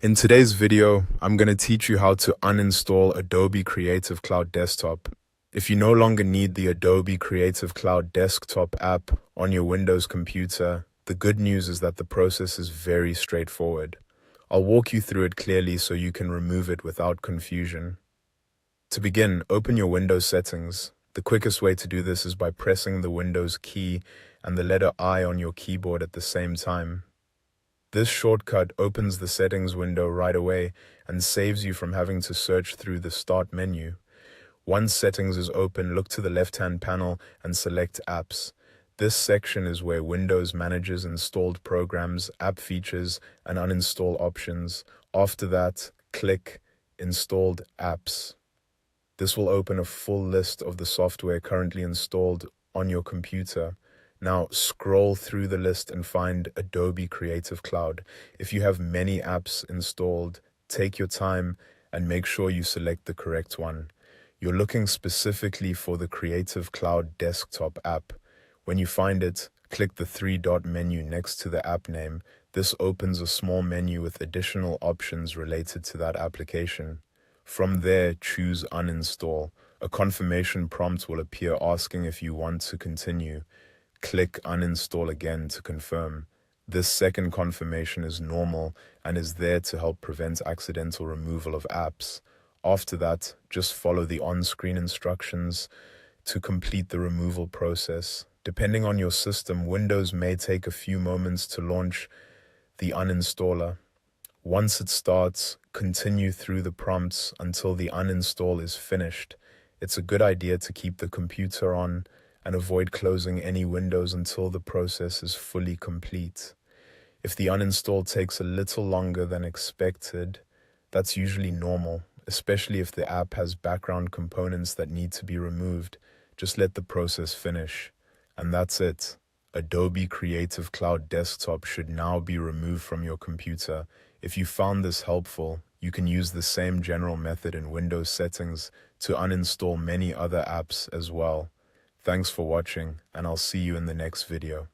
In today's video, I'm going to teach you how to uninstall Adobe Creative Cloud Desktop. If you no longer need the Adobe Creative Cloud Desktop app on your Windows computer, the good news is that the process is very straightforward. I'll walk you through it clearly so you can remove it without confusion. To begin, open your Windows settings. The quickest way to do this is by pressing the Windows key and the letter I on your keyboard at the same time. This shortcut opens the settings window right away and saves you from having to search through the Start menu. Once settings is open, look to the left-hand panel and select Apps. This section is where Windows manages installed programs, app features, and uninstall options. After that, click Installed Apps. This will open a full list of the software currently installed on your computer. Now scroll through the list and find Adobe Creative Cloud. If you have many apps installed, take your time and make sure you select the correct one. You're looking specifically for the Creative Cloud Desktop app. When you find it, click the three-dot menu next to the app name. This opens a small menu with additional options related to that application. From there, choose Uninstall. A confirmation prompt will appear asking if you want to continue. Click Uninstall again to confirm. This second confirmation is normal and is there to help prevent accidental removal of apps. After that, just follow the on-screen instructions to complete the removal process. Depending on your system, Windows may take a few moments to launch the uninstaller. Once it starts, continue through the prompts until the uninstall is finished. It's a good idea to keep the computer on and avoid closing any windows until the process is fully complete. If the uninstall takes a little longer than expected, that's usually normal, especially if the app has background components that need to be removed. Just let the process finish. And that's it. Adobe Creative Cloud Desktop should now be removed from your computer. If you found this helpful, you can use the same general method in Windows settings to uninstall many other apps as well. Thanks for watching, and I'll see you in the next video.